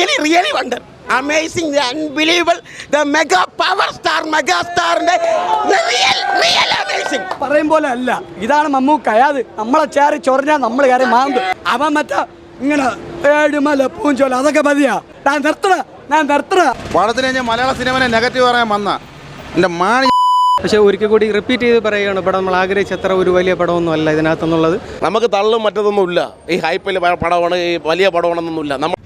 really wonder. Amazing, the unbelievable, the mega power star, mega star, the real amazing. പറയും പോലെ അല്ല, ഇതാണ് മമ്മൂക്ക. അയാത് നമ്മളെ ചേരി ചൊറിഞ്ഞാൽ നമ്മൾ കയറി മാന്തും. അവൻ മറ്റേ ഇങ്ങനെ ഏഴുമല പൂഞ്ചോല അതൊക്കെ മതിയാ. ഞാൻ നിർത്തണ പടത്തിന് ഞാൻ മലയാള സിനിമനെ നെഗറ്റീവ് പറയാൻ വന്ന എൻ്റെ മാണി. പക്ഷേ ഒരിക്കൽ കൂടി റിപ്പീറ്റ് ചെയ്ത് പറയുകയാണ്, പടം നമ്മൾ ആഗ്രഹിച്ച അത്ര ഒരു വലിയ പടമൊന്നും അല്ല ഇതിനകത്തെന്നുള്ളത്. നമുക്ക് തള്ളും മറ്റതൊന്നുമില്ല. ഈ ഹൈപ്പിൽ പടമാണ്, ഈ വലിയ പടമാണെന്നൊന്നുമില്ല.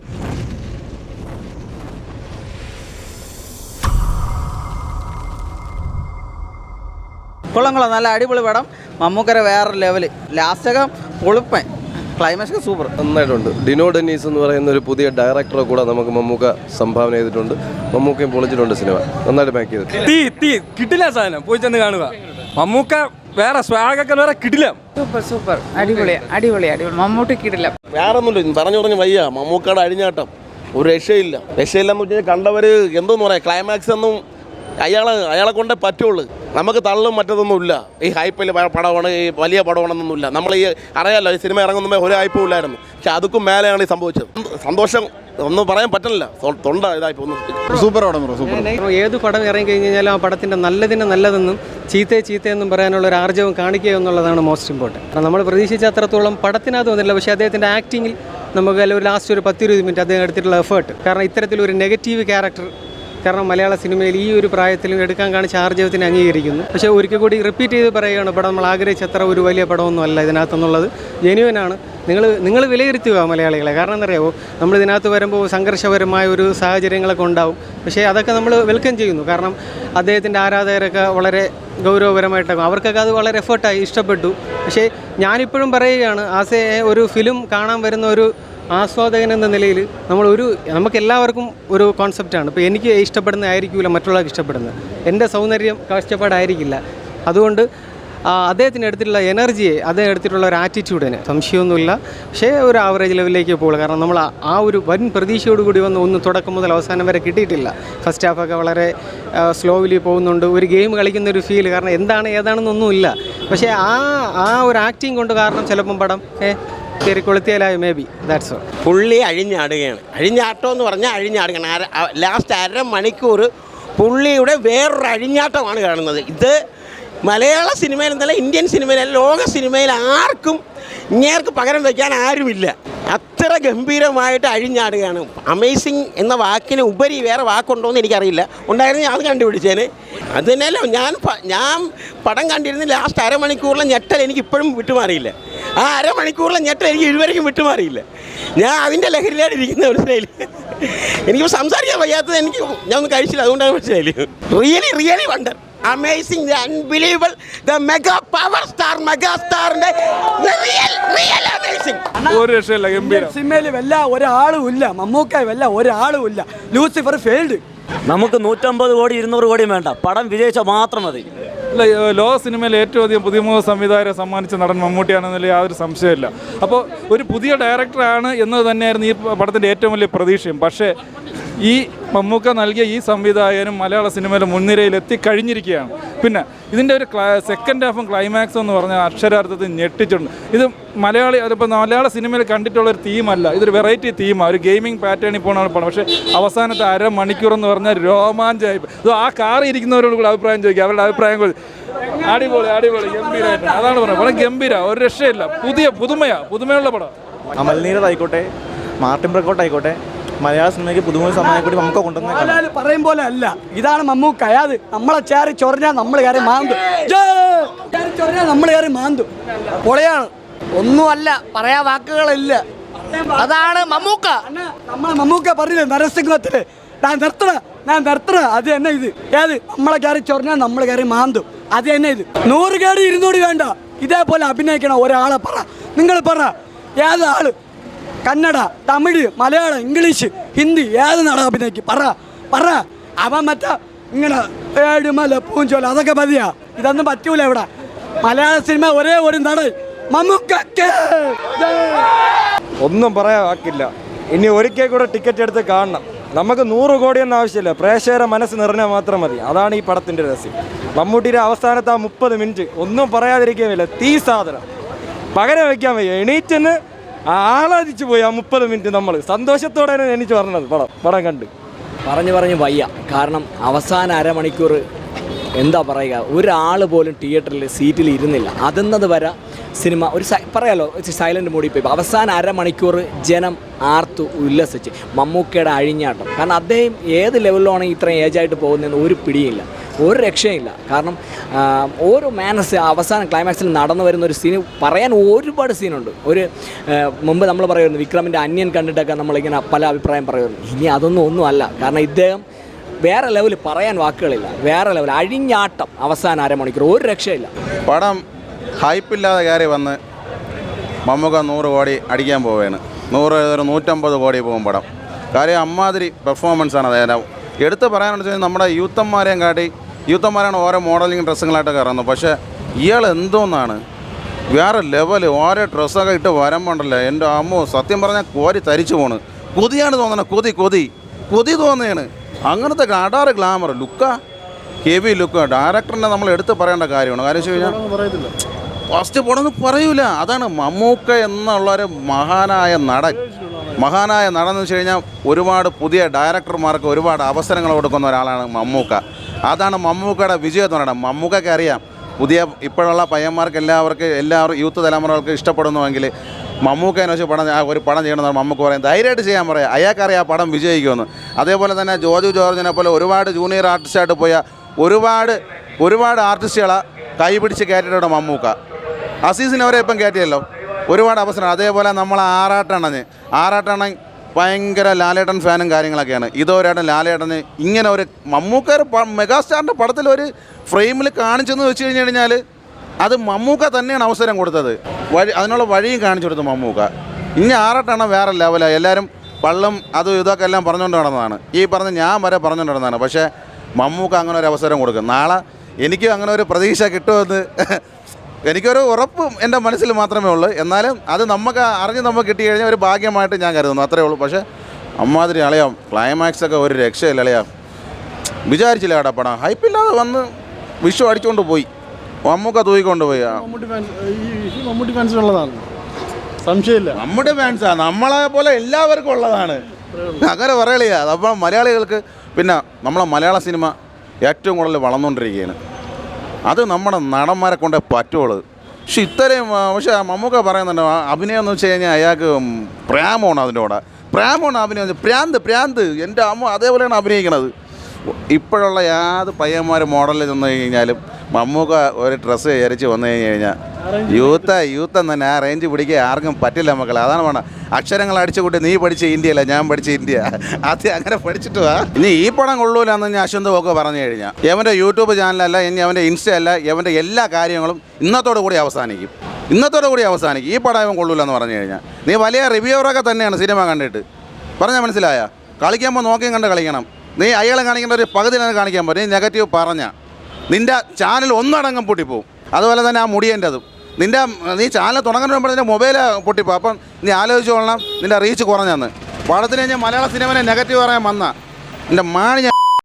കൊള്ളാം, നല്ല അടിപൊളി പടം. മമ്മൂക്കര വേറെ ലെവല്. ലാസ്റ്റൊക്കെ പൊളിപ്പൻ, ക്ലൈമാക്സ് സൂപ്പർ. നന്നായിട്ടുണ്ട്. ഡിനോ ഡെന്നീസ് എന്ന് പറയുന്ന ഒരു പുതിയ ഡയറക്ടറെ കൂടെ നമുക്ക് മമ്മൂക്ക സംഭാവന ചെയ്തിട്ടുണ്ട്. മമ്മൂക്കയും പൊളിച്ചിട്ടുണ്ട്. സിനിമ നന്നായിട്ട് പാക്ക് ചെയ്തിട്ടുണ്ട്. തീ കിട്ടില്ല സാധനം, പോയി ചെന്ന് കാണുക. മമ്മൂക്ക വേറെ സ്വാഗൊക്കെ വേറെ കിട്ടില്ല. സൂപ്പർ അടിപൊളി മമ്മൂട്ടി കിട്ടില്ല. വേറെ ഒന്നുമില്ല, പറഞ്ഞു വയ്യ. മമ്മൂക്കയുടെ അഴിഞ്ഞാട്ടം ഒരു രക്ഷയില്ലെന്ന് വെച്ചാൽ കണ്ടവർ എന്തോന്ന് പറയാം, ക്ലൈമാക്സ് ഒന്നും അയാളെ കൊണ്ടേ പറ്റുള്ളൂ. നമുക്ക് തള്ളും മറ്റതൊന്നുമില്ല. ഈ ഹൈപ്പിൽ പടമാണ്, ഈ വലിയ പടമാണെന്നൊന്നുമില്ല. നമ്മൾ ഈ അറിയാമല്ലോ, ഈ സിനിമ ഇറങ്ങുന്ന ഒരു ഹൈപ്പും ഇല്ലായിരുന്നു. പക്ഷെ അതുക്കും മേലെയാണ് ഈ സംഭവിച്ചത്. സന്തോഷം ഒന്നും പറയാൻ പറ്റില്ല. തൊണ്ട ഇതായി പോകുന്നു. സൂപ്പർ പടം, സൂപ്പർ. ഏത് പടം ഇറങ്ങി കഴിഞ്ഞ് കഴിഞ്ഞാലും ആ പടത്തിൻ്റെ നല്ലതെന്നും ചീത്തയെന്നും പറയാനുള്ള ഒരു ആർജവം കാണിക്കുക എന്നുള്ളതാണ് മോസ്റ്റ് ഇമ്പോർട്ടൻറ്റ്. കാരണം നമ്മൾ പ്രതീക്ഷിച്ച അത്രത്തോളം പടത്തിനകത്ത് വന്നില്ല. പക്ഷേ അദ്ദേഹത്തിൻ്റെ ആക്ടിങ്ങിൽ നമുക്ക് ഒരു ലാസ്റ്റ് ഒരു 10-20 മിനിറ്റ് അദ്ദേഹം എടുത്തിട്ടുള്ള എഫേർട്ട്, കാരണം ഇത്തരത്തിലൊരു നെഗറ്റീവ് ക്യാരക്ടർ കാരണം മലയാള സിനിമയിൽ ഈ ഒരു പ്രായത്തിലും എടുക്കാൻ കാണിച്ച ആർജവത്തിനെ അംഗീകരിക്കുന്നു. പക്ഷേ ഒരിക്കൽ കൂടി റിപ്പീറ്റ് ചെയ്ത് പറയുകയാണ്, പടം നമ്മൾ ആഗ്രഹിച്ച അത്ര ഒരു വലിയ പടമൊന്നും അല്ല ഇതിനകത്തെന്നുള്ളത് ജെന്യുവനാണ്. നിങ്ങൾ വിലയിരുത്തുക മലയാളികളെ. കാരണം എന്തറിയാമോ, നമ്മൾ ഇതിനകത്ത് വരുമ്പോൾ സംഘർഷപരമായ ഒരു സാഹചര്യങ്ങളൊക്കെ ഉണ്ടാവും. പക്ഷേ അതൊക്കെ നമ്മൾ വെൽക്കം ചെയ്യുന്നു. കാരണം അദ്ദേഹത്തിൻ്റെ ആരാധകരൊക്കെ വളരെ ഗൗരവപരമായിട്ടൊക്കെ അവർക്കൊക്കെ അത് വളരെ എഫേർട്ടായി ഇഷ്ടപ്പെട്ടു. പക്ഷേ ഞാനിപ്പോഴും പറയുകയാണ്, ആസ് എ ഒരു ഫിലിം കാണാൻ വരുന്ന ഒരു ആസ്വാദകൻ എന്ന നിലയിൽ നമുക്കെല്ലാവർക്കും ഒരു കോൺസെപ്റ്റാണ്. ഇപ്പോൾ എനിക്ക് ഇഷ്ടപ്പെടുന്നതായിരിക്കില്ല മറ്റുള്ളവർക്ക് ഇഷ്ടപ്പെടുന്നത്. എൻ്റെ സൗന്ദര്യം കാഴ്ചപ്പാടായിരിക്കില്ല. അതുകൊണ്ട് അദ്ദേഹത്തിന് എടുത്തിട്ടുള്ള എനർജിയെ, അദ്ദേഹം എടുത്തിട്ടുള്ള ഒരു ആറ്റിറ്റ്യൂഡിന് സംശയമൊന്നുമില്ല. പക്ഷേ ഒരു ആവറേജ് ലെവലിലേക്ക് പോകുള്ളൂ. കാരണം നമ്മൾ ആ ഒരു വൻ പ്രതീക്ഷയോടുകൂടി ഒന്നും തുടക്കം മുതൽ അവസാനം വരെ കിട്ടിയിട്ടില്ല. ഫസ്റ്റ് ഹാഫൊക്കെ വളരെ സ്ലോവിലി പോകുന്നുണ്ട്. ഒരു ഗെയിം കളിക്കുന്ന ഒരു ഫീൽ, കാരണം ഏതാണെന്നൊന്നുമില്ല. പക്ഷേ ആ ഒരു ആക്ടിങ് കൊണ്ട് കാരണം ചിലപ്പം പടം കയറി കൊളുത്തിയാലായി മേ ബി. That's all. പുള്ളി അഴിഞ്ഞാടുകയാണ്. അഴിഞ്ഞാട്ടം എന്ന് പറഞ്ഞാൽ അഴിഞ്ഞാടുകയാണ്. ലാസ്റ്റ് അരമണിക്കൂർ പുള്ളിയുടെ വേറൊരു അഴിഞ്ഞാട്ടമാണ് കാണുന്നത്. ഇത് മലയാള സിനിമയിൽ എന്നല്ല, ഇന്ത്യൻ സിനിമയിൽ, ലോക സിനിമയിൽ ആർക്കും ഇങ്ങേർക്ക് പകരം വയ്ക്കാൻ ആരുമില്ല. അത്ര ഗംഭീരമായിട്ട് അഴിഞ്ഞാടുകയാണ്. അമേസിങ് എന്ന വാക്കിന് ഉപരി വേറെ വാക്കുണ്ടോ എന്ന് എനിക്കറിയില്ല. ഉണ്ടായിരുന്നു അത് കണ്ടുപിടിച്ചേന്. അത് തന്നെയല്ലോ ഞാൻ പടം കണ്ടിരുന്ന ലാസ്റ്റ് അരമണിക്കൂറിലെ ഞെട്ടൽ എനിക്ക് ഇപ്പോഴും വിട്ടുമാറിയില്ല. ആ അരമണിക്കൂറിലെ ഞെട്ടൽ എനിക്ക് ഇതുവരെയും വിട്ടുമാറിയില്ല. ഞാൻ അതിൻ്റെ ലഹരിയിലാണ് ഇരിക്കുന്ന മനസ്സിലായില്ല. എനിക്ക് സംസാരിക്കാൻ വയ്യാത്തത് ഞാൻ ഒന്നും കഴിച്ചില്ല, അതുകൊണ്ടാണ് മനസ്സിലായില്ല. Really wonder. Amazing, the unbelievable, the mega power star, mega star, the real amazing. ഒരു രക്ഷയില്ല, ഗംഭീരം. സിനിമയിൽ വല്ല ഒരാളും ഇല്ല, മമ്മൂക്ക വല്ല ഒരാളും ഇല്ല. Lucifer failed. നമുക്ക് 150 കോടി 200 കോടിയും വേണ്ട, പടം വിജയിച്ചാൽ മാത്രം മതി. ലോക സിനിമയിൽ ഏറ്റവും അധികം പുതുമുഖ സംവിധായകരെ സമ്മാനിച്ച നടൻ മമ്മൂട്ടിയാണെന്നതിൽ യാതൊരു സംശയമില്ല. അപ്പോൾ ഒരു പുതിയ ഡയറക്ടറാണ് എന്നത് തന്നെയായിരുന്നു ഈ പടത്തിൻ്റെ ഏറ്റവും വലിയ പ്രതീക്ഷയും. പക്ഷേ ഈ മമ്മൂക്ക നൽകിയ ഈ സംവിധായകനും മലയാള സിനിമയിലെ മുൻനിരയിൽ എത്തിക്കഴിഞ്ഞിരിക്കുകയാണ്. പിന്നെ ഇതിൻ്റെ ഒരു സെക്കൻഡ് ഹാഫും ക്ലൈമാക്സും എന്ന് പറഞ്ഞാൽ അക്ഷരാർത്ഥത്തിൽ ഞെട്ടിച്ചിട്ടുണ്ട്. ഇത് അതിപ്പോൾ മലയാള സിനിമയിൽ കണ്ടിട്ടുള്ളൊരു തീമല്ല, ഇതൊരു വെറൈറ്റി തീമാണ്. ഒരു ഗെയിമിംഗ് പാറ്റേണിൽ പോകണം പോകണം. പക്ഷേ അവസാനത്തെ അരമണിക്കൂർ എന്ന് പറഞ്ഞാൽ രോമാഞ്ചമായി. ഇത് ആ കാറിൽ ഇരിക്കുന്നവരോട് കൂടെ അഭിപ്രായം ചോദിക്കുക, അവരുടെ അഭിപ്രായം അടിപൊളി ഗംഭീരമായിട്ടുണ്ട്. അതാണ് പറയുന്നത്, പടം ഗംഭീര, ഒരു രക്ഷയില്ല. പുതുമയുള്ള പടം. അമൽനീരതായിക്കോട്ടെ, മാർട്ടിൻ പ്രക്കോട്ടായിക്കോട്ടെ, മലയാള സിനിമയ്ക്ക് പുതുമുഖ സമ്മാനം കൂടി നമുക്ക് കൊണ്ടുവന്ന പറയും പോലെ അല്ല, ഇതാണ് മമ്മൂക്ക. അയാത് നമ്മളെ ചേരി ചൊറിഞ്ഞാൽ നമ്മൾ കയറി മാന്തും. പൊളിയാണ്. ഒന്നുമല്ല, പറയാ വാക്കുകളില്ല. അതാണ് മമ്മൂക്ക. നമ്മളെ മമ്മൂക്ക പറഞ്ഞില്ലേ നരസിംഹത്തില്, ഞാൻ നിർത്തണ അത് തന്നെ ഇത്. ഏത് നമ്മളെ കയറി ചൊറിഞ്ഞാൽ നമ്മൾ കയറി മാന്തും. അത് തന്നെ ഇത്. 100 കേടി 200 വേണ്ട, ഇതേപോലെ അഭിനയിക്കണം ഒരാളെ. നിങ്ങൾ പറ, ഏത് ആള് കന്നഡ, തമിഴ്, മലയാളം, ഇംഗ്ലീഷ്, ഹിന്ദി ഏത് നട അഭിനയിക്കും? പറ. അവൻ മറ്റേ ഇങ്ങനെ ഏഴുമല പൂഞ്ചോല അതൊക്കെ മതിയാ. ഇതൊന്നും പറ്റൂല ഇവിടെ. മലയാള സിനിമ ഒരേ ഒരു നട മമ്മൂക്ക. ഒന്നും പറയാൻ വാക്കില്ല. ഇനി ഒരിക്കൽ കൂടെ ടിക്കറ്റ് എടുത്ത് കാണണം. നമുക്ക് 100 കോടിയൊന്നും ആവശ്യമില്ല, പ്രേക്ഷകരെ മനസ്സ് നിറഞ്ഞാൽ മാത്രം മതി. അതാണ് ഈ പടത്തിൻ്റെ രഹസ്യം. മമ്മൂട്ടിയുടെ അവസാനത്തെ ആ 30 മിനിറ്റ് ഒന്നും പറയാതിരിക്കുകയില്ല. തീ സാധനം പകരം വയ്ക്കാൻ വയ്യ. എണീറ്റെന്ന് ആളാതിച്ചു പോയി ആ 30 മിനിറ്റ്. നമ്മൾ സന്തോഷത്തോടെയാണ് എനിക്ക് പറഞ്ഞത് പടം കണ്ട്. പറഞ്ഞ് വയ്യ. കാരണം അവസാന അരമണിക്കൂർ എന്താ പറയുക, ഒരാൾ പോലും തിയേറ്ററിൽ സീറ്റിൽ ഇരുന്നില്ല. അതെന്നത് വരെ സിനിമ ഒരു പറയാലോ സൈലൻറ്റ് മൂടി പോയി. അവസാന അരമണിക്കൂർ ജനം ആർത്തു ഉല്ലസിച്ച് മമ്മൂക്കയുടെ അഴിഞ്ഞാട്ടം. കാരണം അദ്ദേഹം ഏത് ലെവലിലാണ് ഇത്രയും ഏജായിട്ട് പോകുന്നതെന്ന് ഒരു പിടിയില്ല, ഒരു രക്ഷയില്ല. കാരണം ഓരോ മാനസ് അവസാന ക്ലൈമാക്സിൽ നടന്നു വരുന്ന ഒരു സീൻ പറയാൻ ഒരുപാട് സീനുണ്ട്. മുമ്പ് നമ്മൾ പറയുമായിരുന്നു വിക്രമിൻ്റെ അന്യൻ കണ്ടിട്ടൊക്കെ നമ്മളിങ്ങനെ പല അഭിപ്രായം പറയുമായിരുന്നു. ഇനി ഒന്നും അല്ല. കാരണം ഇദ്ദേഹം വേറെ ലെവൽ, പറയാൻ വാക്കുകളില്ല, വേറെ ലെവൽ അഴിഞ്ഞാട്ടം. അവസാന അരമണിക്കൂർ ഒരു രക്ഷയില്ല. പടം ഹൈപ്പില്ലാതെ കയറി വന്ന് മമ്മൂക്ക 100 കോടി അടിക്കാൻ പോവുകയാണ്. 150 കോടി പോകും പടം. കാര്യം അമ്മാതിരി പെർഫോമൻസാണ് അദ്ദേഹം. എടുത്ത് പറയാനെന്ന് വെച്ചാൽ നമ്മുടെ യൂത്തന്മാരാണ് ഓരോ മോഡലിംഗ് ഡ്രസ്സുകളായിട്ടൊക്കെ ഇറങ്ങുന്നത്. പക്ഷേ ഇയാൾ എന്തോന്നാണ് വേറെ ലെവൽ. ഓരോ ഡ്രസ്സൊക്കെ ഇട്ട് വരുമ്പോണ്ടല്ലോ എൻ്റെ അമ്മോ, സത്യം പറഞ്ഞാൽ കോരി തരിച്ചു പോണ്. കൊതിയാണ് തോന്നണത്, കൊതി തോന്നുകയാണ്. അങ്ങനത്തെ അടാറ് ഗ്ലാമർ ലുക്കാ, ഹെവി ലുക്ക്. ഡയറക്ടറിനെ നമ്മൾ എടുത്ത് പറയേണ്ട കാര്യമാണ്. കാര്യം വെച്ച് കഴിഞ്ഞാൽ ഫസ്റ്റ് പടമൊന്നും പറയൂല. അതാണ് മമ്മൂക്ക എന്നുള്ളൊരു മഹാനായ നടൻ എന്ന് വെച്ച് കഴിഞ്ഞാൽ ഒരുപാട് പുതിയ ഡയറക്ടർമാർക്ക് ഒരുപാട് അവസരങ്ങൾ കൊടുക്കുന്ന ഒരാളാണ് മമ്മൂക്ക. അതാണ് മമ്മൂക്കയുടെ വിജയം എന്ന് പറയുന്നത്. മമ്മൂക്കയ്ക്ക് അറിയാം ഇപ്പോഴുള്ള പയ്യന്മാർക്ക് എല്ലാവരും യൂത്ത് തലമുറകൾക്ക് ഇഷ്ടപ്പെടുന്നുവെങ്കിൽ മമ്മൂക്കേനെ വെച്ച് ഒരു പടം ചെയ്യണമെന്ന് മമ്മൂക്ക പറയും. ധൈര്യമായിട്ട് ചെയ്യാൻ പറയാം. അയാൾക്കറിയാം ആ പടം വിജയിക്കുമെന്ന്. അതേപോലെ തന്നെ ജോജു ജോർജിനെ പോലെ ഒരുപാട് ജൂനിയർ ആർട്ടിസ്റ്റായിട്ട് പോയ ഒരുപാട് ആർട്ടിസ്റ്റുകളെ കൈപിടിച്ച് കയറ്റിയിട്ടുണ്ട് മമ്മൂക്ക. അസീസിനെ അവരെ ഇപ്പം കയറ്റിയല്ലോ, ഒരുപാട് അവസരം. അതേപോലെ നമ്മൾ ആറാട്ടണ്ണൻ ഭയങ്കര ലാലേട്ടൻ ഫാനും കാര്യങ്ങളൊക്കെയാണ്. ഇതോരായിട്ടും ലാലേട്ടന് ഇങ്ങനെ ഒരു മമ്മൂക്ക മെഗാസ്റ്റാറിൻ്റെ പടത്തിൽ ഒരു ഫ്രെയിമിൽ കാണിച്ചെന്ന് വെച്ച് കഴിഞ്ഞാൽ അത് മമ്മൂക്ക തന്നെയാണ് അവസരം കൊടുത്തത്. അതിനുള്ള വഴിയും കാണിച്ചു കൊടുത്തു മമ്മൂക്ക. ഇനി ആറാട്ടണ്ണൻ വേറെ ലെവലാണ്. എല്ലാവരും പള്ളും അതും ഇതൊക്കെ എല്ലാം പറഞ്ഞുകൊണ്ട് നടന്നതാണ്. ഈ പറഞ്ഞ് ഞാൻ വരെ പറഞ്ഞുകൊണ്ട് നടന്നതാണ്. പക്ഷേ മമ്മൂക്ക അങ്ങനെ ഒരു അവസരം കൊടുക്കും. നാളെ എനിക്കും അങ്ങനെ ഒരു പ്രതീക്ഷ കിട്ടുമെന്ന് എനിക്കൊരു ഉറപ്പും എൻ്റെ മനസ്സിൽ മാത്രമേ ഉള്ളൂ. എന്നാലും അത് നമുക്ക് കിട്ടിക്കഴിഞ്ഞാൽ ഒരു ഭാഗ്യമായിട്ട് ഞാൻ കരുതുന്നു, അത്രേ ഉള്ളൂ. പക്ഷേ അമ്മാതിരി അളയാം ക്ലൈമാക്സൊക്കെ ഒരു രക്ഷയില്ല അളയാം. വിചാരിച്ചില്ല കേട്ടോ പടം ഹൈപ്പില്ലാതെ വന്ന് വിഷു അടിച്ചുകൊണ്ട് പോയി. മമ്മൂക്ക തൂയിക്കൊണ്ട് പോയി. മമ്മൂട്ടി ഫാൻസിനുള്ളതാണ്, സംശയമില്ല. മമ്മൂട്ടി ഫാൻസാണ്, നമ്മളെ പോലെ എല്ലാവർക്കും ഉള്ളതാണ്. അങ്ങനെ പറയലില്ല. അപ്പോൾ മലയാളികൾക്ക് പിന്നെ നമ്മളെ മലയാള സിനിമ ഏറ്റവും കൂടുതൽ വളർന്നുകൊണ്ടിരിക്കുകയാണ്. അത് നമ്മുടെ നടന്മാരെ കൊണ്ടേ പറ്റുള്ളൂ. പക്ഷെ ഇത്രയും മമ്മൂക്ക പറയുന്നുണ്ട് അഭിനയം എന്ന് വെച്ച് കഴിഞ്ഞാൽ അയാൾക്ക് പ്രേമമാണ്. അതിൻ്റെ കൂടെ പ്രേമമാണ് അഭിനയം. പ്രാന്ത് എൻ്റെ അമ്മ അതേപോലെയാണ് അഭിനയിക്കണത്. ഇപ്പോഴുള്ള യാത് പയ്യന്മാർ മോഡലിൽ ചെന്ന് കഴിഞ്ഞാലും മമ്മൂക്ക ഒരു ഡ്രസ്സ് ധരിച്ച് വന്നു കഴിഞ്ഞാൽ യൂത്ത് തന്നെ ആ റേഞ്ച് പിടിക്കുക ആർക്കും പറ്റില്ല മക്കളെ. അതാണ് വേണം. അക്ഷരങ്ങൾ അടിച്ചു കൂട്ടി നീ പഠിച്ച ഇന്ത്യയല്ല ഞാൻ പഠിച്ച ഇന്ത്യ, അത് അങ്ങനെ പഠിച്ചിട്ട് വാ. ഇനി ഈ പടം കൊള്ളൂലെന്ന് ഞാൻ അശ്വന്ത് ഒക്കെ പറഞ്ഞു കഴിഞ്ഞാൽ എവൻ്റെ യൂട്യൂബ് ചാനലല്ല, ഇനി അവൻ്റെ ഇൻസ്റ്റ അല്ല, എവൻ്റെ എല്ലാ കാര്യങ്ങളും ഇന്നത്തോടു കൂടി അവസാനിക്കും. ഈ പടം ഇവൻ കൊള്ളൂലെന്ന് പറഞ്ഞു കഴിഞ്ഞാൽ നീ വലിയ റിവ്യൂവറൊക്കെ തന്നെയാണ് സിനിമ കണ്ടിട്ട് പറഞ്ഞാൽ മനസ്സിലായ. കളിക്കുമ്പോൾ നോക്കിയും കണ്ട് കളിക്കണം. നീ അയാളെ കാണിക്കേണ്ട ഒരു പകുതി തന്നെ കാണിക്കാൻ പറ്റും. നീ നെഗറ്റീവ് പറഞ്ഞാൽ നിൻ്റെ ചാനൽ ഒന്നടങ്കം പൊട്ടിപ്പോവും. അതുപോലെ തന്നെ ആ മുടിയൻ്റെതും നീ ചാനൽ തുടങ്ങുമ്പോൾ നിൻ്റെ മൊബൈൽ പൊട്ടിപ്പോവും. അപ്പം നീ ആലോചിച്ച് കൊള്ളണം നിൻ്റെ റീച്ച് കുറഞ്ഞെന്ന്. പടത്തിന് കഴിഞ്ഞാൽ മലയാള സിനിമനെ നെഗറ്റീവ് പറയാൻ വന്ന എൻ്റെ മാണി